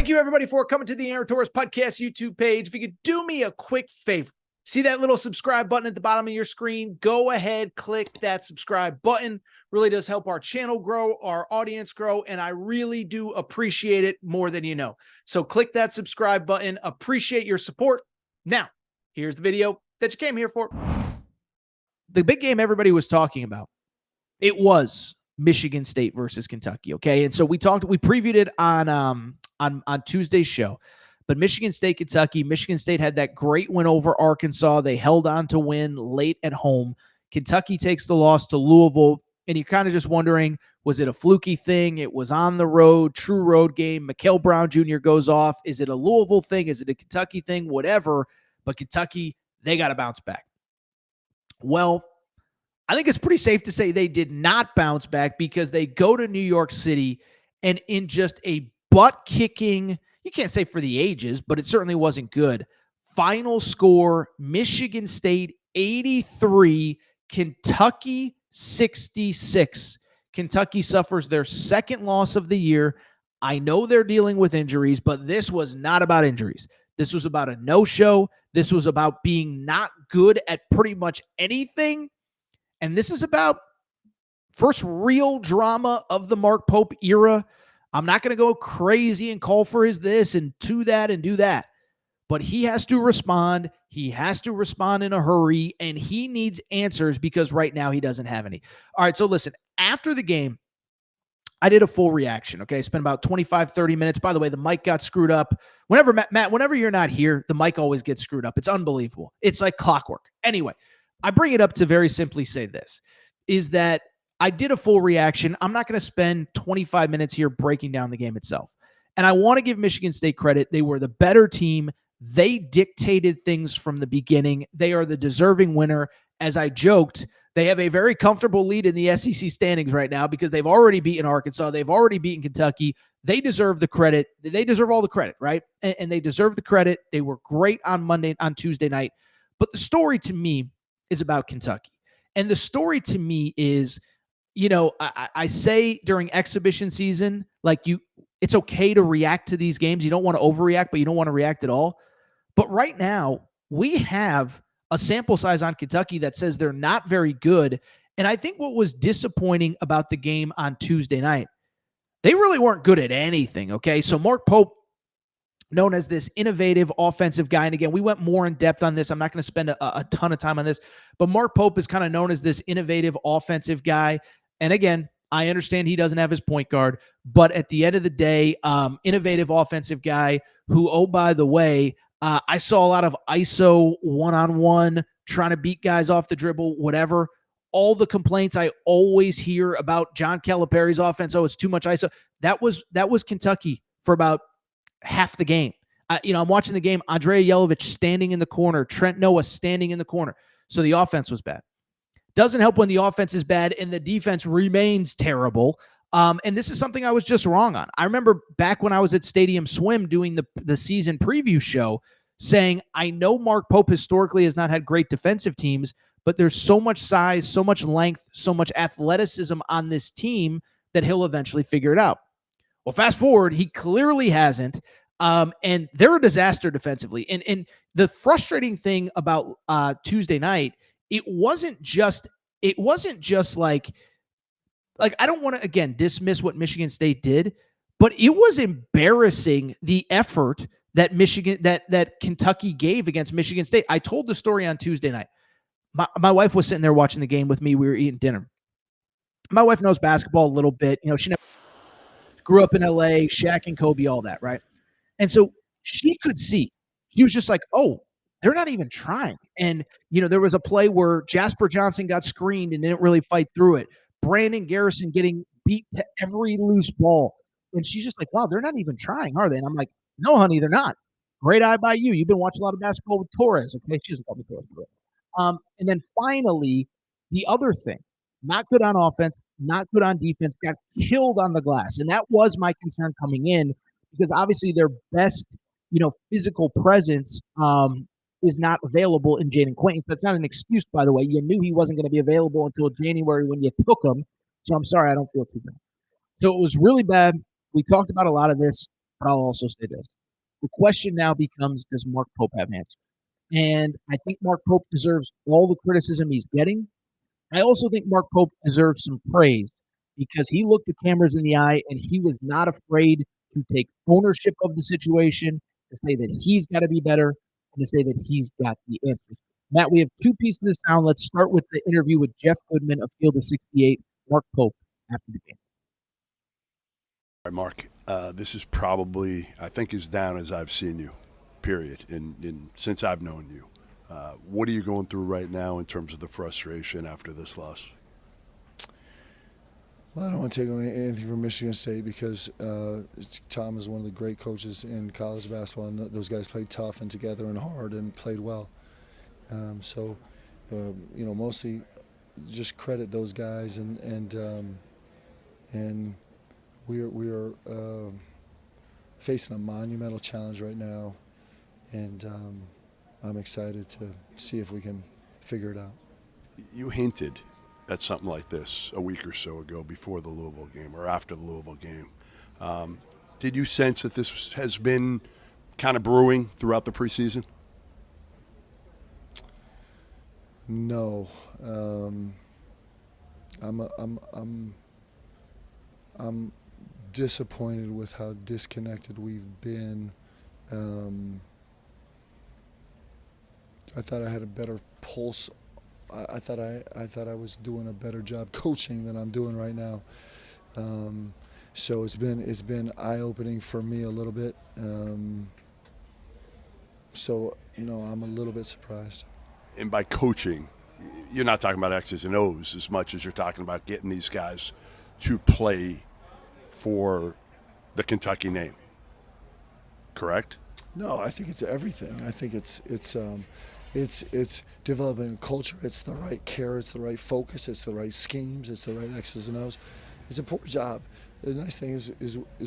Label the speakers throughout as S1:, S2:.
S1: Thank you, everybody, for coming to the Aaron Torres Podcast YouTube page. If you could do me a quick favor, see that little subscribe button at the bottom of your screen? Go ahead, click that subscribe button. Really does help our channel grow, our audience grow, and I really do appreciate it more than you know. So click that subscribe button. Appreciate your support. Now, here's the video that you came here for. The big game everybody was talking about, it was Michigan State versus Kentucky, okay? And so we previewed it on Tuesday's show. But Michigan State, Kentucky, Michigan State had that great win over Arkansas. They held on to win late at home. Kentucky takes the loss to Louisville, and you're kind of just wondering, was it a fluky thing? It was on the road, true road game. Mikael Brown Jr. goes off. Is it a Louisville thing? Is it a Kentucky thing? Whatever. But Kentucky, they got to bounce back. Well, I think it's pretty safe to say they did not bounce back because they go to New York City and in just a butt-kicking, you can't say for the ages, but it certainly wasn't good. Final score, Michigan State 83, Kentucky 66. Kentucky suffers their second loss of the year. I know they're dealing with injuries, but this was not about injuries. This was about a no-show. This was about being not good at pretty much anything. And this is about first real drama of the Mark Pope era. I'm not going to go crazy and call for his this and do that and do that. But he has to respond. He has to respond in a hurry, and he needs answers because right now he doesn't have any. All right, so listen, after the game, I did a full reaction, okay? I spent about 25, 30 minutes. By the way, the mic got screwed up. Whenever, Matt, whenever you're not here, the mic always gets screwed up. It's unbelievable. It's like clockwork. Anyway, I bring it up to very simply say this, is that I did a full reaction. I'm not going to spend 25 minutes here breaking down the game itself. And I want to give Michigan State credit. They were the better team. They dictated things from the beginning. They are the deserving winner. As I joked, they have a very comfortable lead in the SEC standings right now because they've already beaten Arkansas. They've already beaten Kentucky. They deserve the credit. They deserve all the credit, right? And they deserve the credit. They were great on Tuesday night. But the story to me is about Kentucky. And the story to me is, you know, I say during exhibition season, like it's okay to react to these games. You don't want to overreact, but you don't want to react at all. But right now, we have a sample size on Kentucky that says they're not very good. And I think what was disappointing about the game on Tuesday night, they really weren't good at anything, okay? So Mark Pope, known as this innovative offensive guy. And again, we went more in depth on this. I'm not going to spend a ton of time on this, but Mark Pope is kind of known as this innovative offensive guy. And again, I understand he doesn't have his point guard, but at the end of the day, innovative offensive guy who, oh, by the way, I saw a lot of ISO one-on-one, trying to beat guys off the dribble, whatever. All the complaints I always hear about John Calipari's offense, oh, it's too much ISO. That was Kentucky for about half the game. I'm watching the game, Andrea Jelovich standing in the corner, Trent Noah standing in the corner. So the offense was bad. Doesn't help when the offense is bad and the defense remains terrible. And this is something I was just wrong on. I remember back when I was at Stadium Swim doing the season preview show saying, I know Mark Pope historically has not had great defensive teams, but there's so much size, so much length, so much athleticism on this team that he'll eventually figure it out. Well, fast forward, he clearly hasn't. And they're a disaster defensively. And the frustrating thing about Tuesday night, it wasn't just like I don't want to, again, dismiss what Michigan State did, but it was embarrassing the effort that Kentucky gave against Michigan State. I told the story on Tuesday night. My wife was sitting there watching the game with me. We were eating dinner. My wife knows basketball a little bit. You know, she grew up in LA, Shaq and Kobe, all that, right? And so she could see. She was just like, oh, they're not even trying. And, there was a play where Jasper Johnson got screened and didn't really fight through it. Brandon Garrison getting beat to every loose ball. And she's just like, wow, they're not even trying, are they? And I'm like, no, honey, they're not. Great eye by you. You've been watching a lot of basketball with Torres. Okay, she doesn't call me Torres. And then finally, the other thing, not good on offense, not good on defense, got killed on the glass. And that was my concern coming in because obviously their best, physical presence is not available in Jaden Quaintance. That's not an excuse, by the way. You knew he wasn't going to be available until January when you took him. So I'm sorry, I don't feel too bad. So it was really bad. We talked about a lot of this. But I'll also say this. The question now becomes, does Mark Pope have answers? And I think Mark Pope deserves all the criticism he's getting. I also think Mark Pope deserves some praise because he looked the cameras in the eye and he was not afraid to take ownership of the situation, to say that he's got to be better, and to say that he's got the answers. Matt, we have two pieces of sound. Let's start with the interview with Jeff Goodman of Field of 68, Mark Pope after the game.
S2: All right, Mark, this is probably, I think, as down as I've seen you, period, since I've known you. What are you going through right now in terms of the frustration after this loss?
S3: Well, I don't want to take away anything from Michigan State because Tom is one of the great coaches in college basketball, and those guys played tough and together and hard and played well. Mostly just credit those guys, and we are facing a monumental challenge right now, and I'm excited to see if we can figure it out.
S2: You hinted at something like this a week or so ago before the Louisville game or after the Louisville game. Did you sense that this has been kind of brewing throughout the preseason?
S3: No. I'm disappointed with how disconnected we've been. I thought I had a better pulse. I thought I was doing a better job coaching than I'm doing right now. So it's been eye-opening for me a little bit. So no, I'm a little bit surprised.
S2: And by coaching, you're not talking about X's and O's as much as you're talking about getting these guys to play for the Kentucky name. Correct?
S3: No, I think it's everything. I think it's developing a culture. It's the right care. It's the right focus. It's the right schemes. It's the right X's and O's. It's a poor job. The nice thing is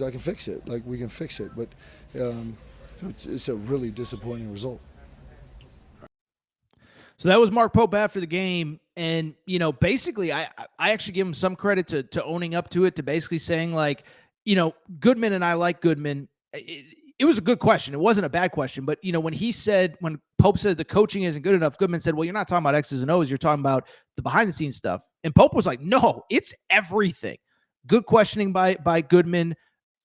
S3: I can fix it. Like, we can fix it, but it's a really disappointing result.
S1: So that was Mark Pope after the game. And, basically I actually give him some credit to owning up to it, to basically saying, like, Goodman and I like Goodman. It was a good question. It wasn't a bad question. But, when Pope said the coaching isn't good enough, Goodman said, well, you're not talking about X's and O's. You're talking about the behind the scenes stuff. And Pope was like, no, it's everything. Good questioning by Goodman.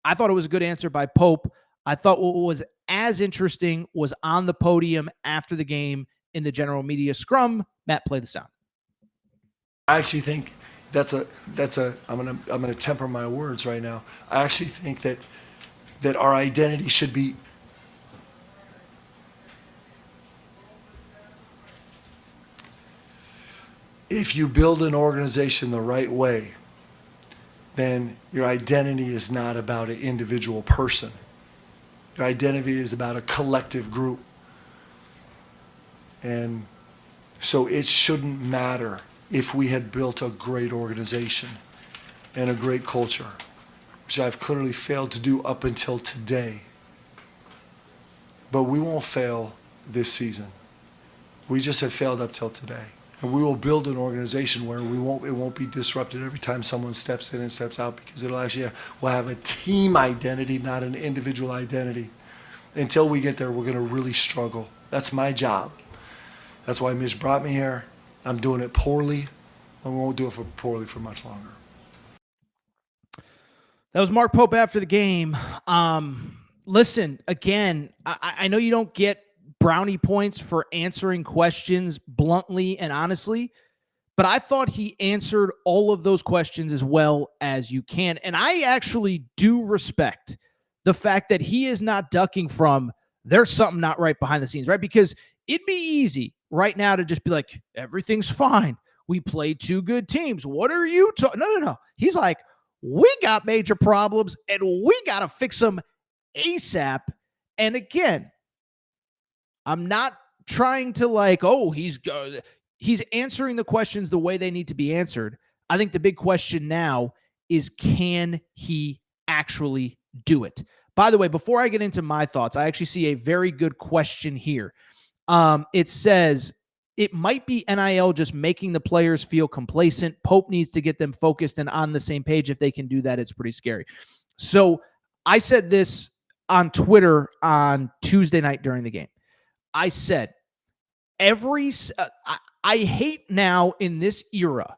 S1: I thought it was a good answer by Pope. I thought what was as interesting was on the podium after the game in the general media scrum. Matt, play the sound.
S3: I actually think I'm gonna temper my words right now. I actually think that our identity should be if you build an organization the right way, then your identity is not about an individual person. Your identity is about a collective group. And so it shouldn't matter if we had built a great organization and a great culture, which I've clearly failed to do up until today. But we won't fail this season. We just have failed up till today. And we will build an organization where it won't be disrupted every time someone steps in and steps out, because we'll have a team identity, not an individual identity. Until we get there, we're going to really struggle. That's my job. That's why Mitch brought me here. I'm doing it poorly, and we won't do it poorly for much longer.
S1: That was Mark Pope after the game. Listen, again, I know you don't get brownie points for answering questions bluntly and honestly, but I thought he answered all of those questions as well as you can. And I actually do respect the fact that he is not ducking from there's something not right behind the scenes, right? Because it'd be easy right now to just be like, everything's fine. We played two good teams. What are you talking? No. He's like, we got major problems and we got to fix them ASAP. And again, I'm not trying to he's answering the questions the way they need to be answered. I think the big question now is, can he actually do it? By the way, before I get into my thoughts, I actually see a very good question here. It says, it might be NIL just making the players feel complacent. Pope needs to get them focused and on the same page. If they can do that, it's pretty scary. So I said this on Twitter on Tuesday night during the game. I said, I hate now in this era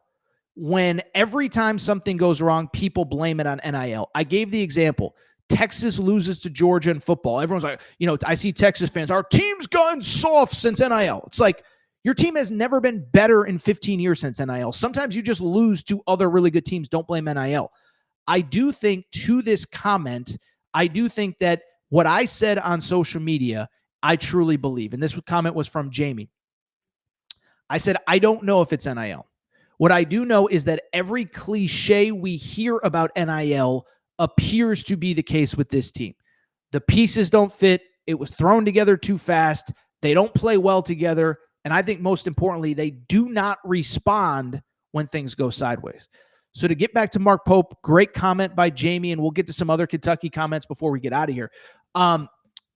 S1: when every time something goes wrong, people blame it on NIL. I gave the example. Texas loses to Georgia in football. Everyone's like, I see Texas fans, our team's gone soft since NIL. It's like, your team has never been better in 15 years since NIL. Sometimes you just lose to other really good teams. Don't blame NIL. I do think to this comment, I do think that what I said on social media, I truly believe. And this comment was from Jamie. I said, I don't know if it's NIL. What I do know is that every cliche we hear about NIL appears to be the case with this team. The pieces don't fit. It was thrown together too fast. They don't play well together. And I think most importantly, they do not respond when things go sideways. So to get back to Mark Pope, great comment by Jamie, and we'll get to some other Kentucky comments before we get out of here.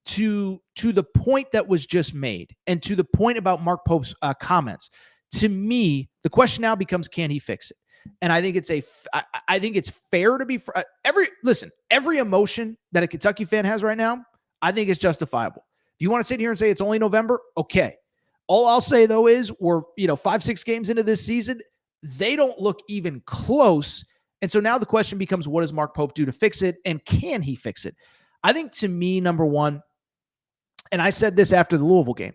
S1: To the point that was just made, and to the point about Mark Pope's comments, to me, the question now becomes, can he fix it? And I think it's fair to be every emotion that a Kentucky fan has right now, I think is justifiable. If you want to sit here and say it's only November, okay. All I'll say though is we're 5-6 games into this season, they don't look even close. And so now the question becomes, what does Mark Pope do to fix it? And can he fix it? I think to me, number one, and I said this after the Louisville game,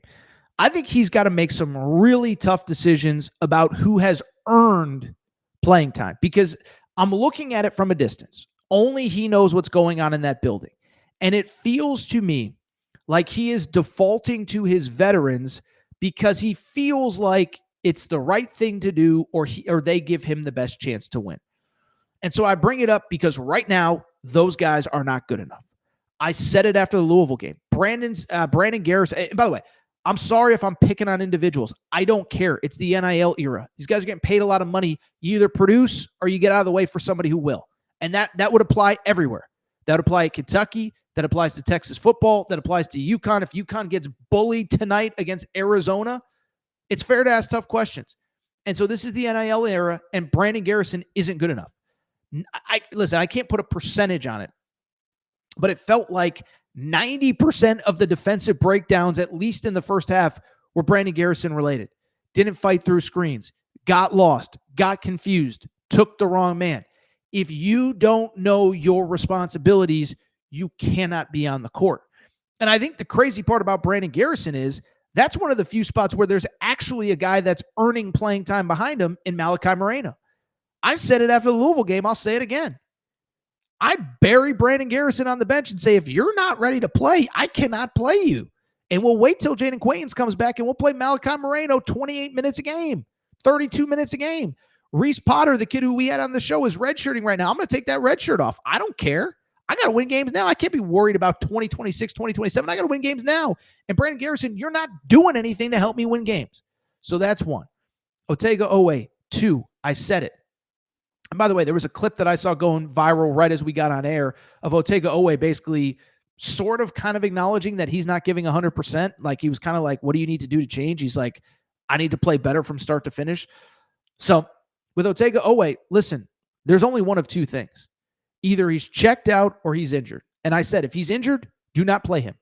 S1: I think he's got to make some really tough decisions about who has earned playing time, because I'm looking at it from a distance. Only he knows what's going on in that building. And it feels to me like he is defaulting to his veterans because he feels like it's the right thing to do, or they give him the best chance to win. And so I bring it up because right now, those guys are not good enough. I said it after the Louisville game. Brandon Garrison, and by the way, I'm sorry if I'm picking on individuals. I don't care. It's the NIL era. These guys are getting paid a lot of money. You either produce or you get out of the way for somebody who will. And that would apply everywhere. That would apply at Kentucky. That applies to Texas football. That applies to UConn. If UConn gets bullied tonight against Arizona, it's fair to ask tough questions. And so this is the NIL era, and Brandon Garrison isn't good enough. Listen, I can't put a percentage on it, but it felt like 90% of the defensive breakdowns, at least in the first half, were Brandon Garrison related. Didn't fight through screens, got lost, got confused, took the wrong man. If you don't know your responsibilities, you cannot be on the court. And I think the crazy part about Brandon Garrison is that's one of the few spots where there's actually a guy that's earning playing time behind him in Malachi Moreno. I said it after the Louisville game. I'll say it again. I bury Brandon Garrison on the bench and say, if you're not ready to play, I cannot play you. And we'll wait till Jaden Quaynes comes back and we'll play Malachi Moreno 28 minutes a game, 32 minutes a game. Reese Potter, the kid who we had on the show, is redshirting right now. I'm going to take that red shirt off. I don't care. I got to win games now. I can't be worried about 2026, 2027. I got to win games now. And Brandon Garrison, you're not doing anything to help me win games. So that's one. Otega Owe, two. I said it. And by the way, there was a clip that I saw going viral right as we got on air of Otega Owe basically sort of kind of acknowledging that he's not giving 100%. Like he was kind of like, what do you need to do to change? He's like, I need to play better from start to finish. So with Otega Owe, listen, there's only one of two things. Either he's checked out or he's injured. And I said, if he's injured, do not play him.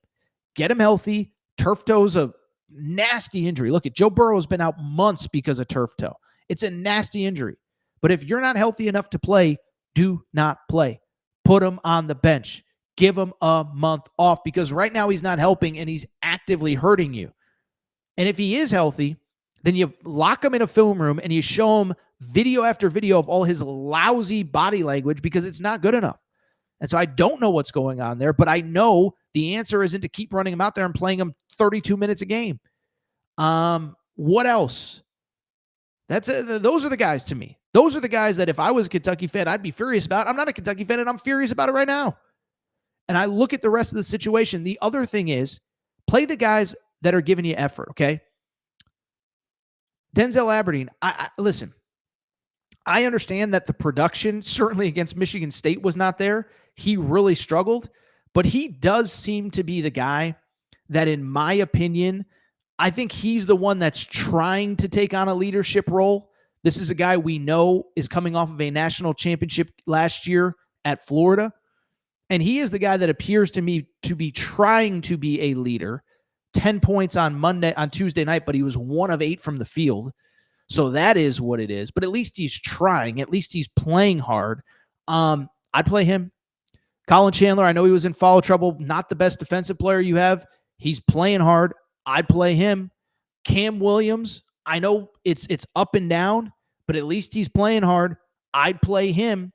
S1: Get him healthy. Turf toe's a nasty injury. Look at Joe Burrow has been out months because of turf toe. It's a nasty injury. But if you're not healthy enough to play, do not play. Put him on the bench. Give him a month off because right now he's not helping and he's actively hurting you. And if he is healthy, then you lock him in a film room and you show him video after video of all his lousy body language because it's not good enough. And so I don't know what's going on there, but I know the answer isn't to keep running him out there and playing him 32 minutes a game. What else? Those are the guys to me. Those are the guys that if I was a Kentucky fan, I'd be furious about. I'm not a Kentucky fan, and I'm furious about it right now. And I look at the rest of the situation. The other thing is play the guys that are giving you effort, okay? Denzel Aberdeen, listen, I understand that the production, certainly against Michigan State, was not there. He really struggled, but he does seem to be the guy that, in my opinion, I think he's the one that's trying to take on a leadership role. This is a guy we know is coming off of a national championship last year at Florida. And he is the guy that appears to me to be trying to be a leader. 10 points on Tuesday night, but he was 1 of 8 from the field. So that is what it is. But at least he's trying. At least he's playing hard. I'd play him. Colin Chandler, I know he was in foul trouble. Not the best defensive player you have. He's playing hard. I'd play him. Cam Williams, I know it's up and down, but at least he's playing hard. I'd play him.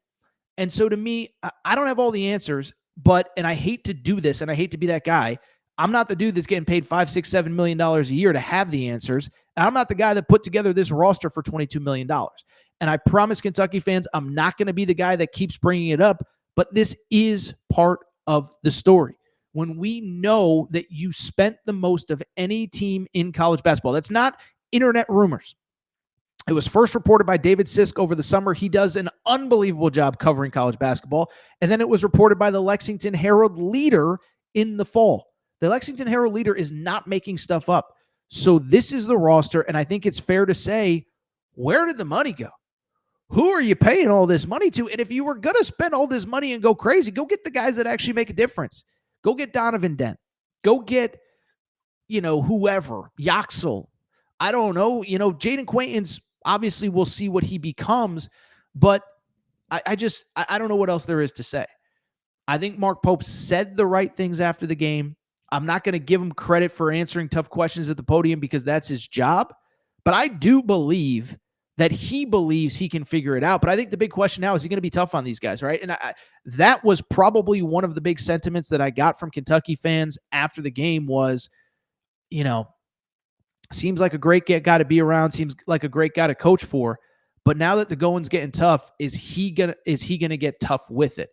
S1: And so to me, I don't have all the answers, and I hate to do this, and I hate to be that guy. I'm not the dude that's getting paid $5, $6, $7 million a year to have the answers. And I'm not the guy that put together this roster for $22 million. And I promise Kentucky fans, I'm not going to be the guy that keeps bringing it up, but this is part of the story. When we know that you spent the most of any team in college basketball, that's not internet rumors. It was first reported by David Sisk over the summer. He does an unbelievable job covering college basketball. And then it was reported by the Lexington Herald Leader in the fall. The Lexington Herald Leader is not making stuff up. So this is the roster, and I think it's fair to say, where did the money go? Who are you paying all this money to? And if you were going to spend all this money and go crazy, go get the guys that actually make a difference. Go get Donovan Dent. Go get, whoever, Yaxel. I don't know. Jaden Quaintance, obviously we'll see what he becomes, but I don't know what else there is to say. I think Mark Pope said the right things after the game. I'm not going to give him credit for answering tough questions at the podium because that's his job, but I do believe that he believes he can figure it out. But I think the big question now, is he going to be tough on these guys, right? And that was probably one of the big sentiments that I got from Kentucky fans after the game was, seems like a great guy to be around, seems like a great guy to coach for. But now that the going's getting tough, is he gonna get tough with it?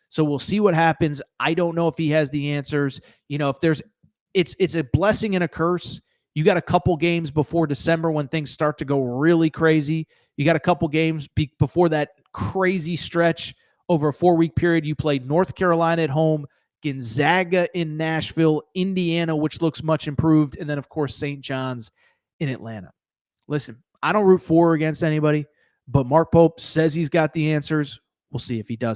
S1: So we'll see what happens. I don't know if he has the answers. If it's a blessing and a curse. You got a couple games before December when things start to go really crazy. You got a couple games before that crazy stretch over a 4-week period. You played North Carolina at home, Gonzaga in Nashville, Indiana, which looks much improved, and then, of course, St. John's in Atlanta. Listen, I don't root for or against anybody, but Mark Pope says he's got the answers. We'll see if he does.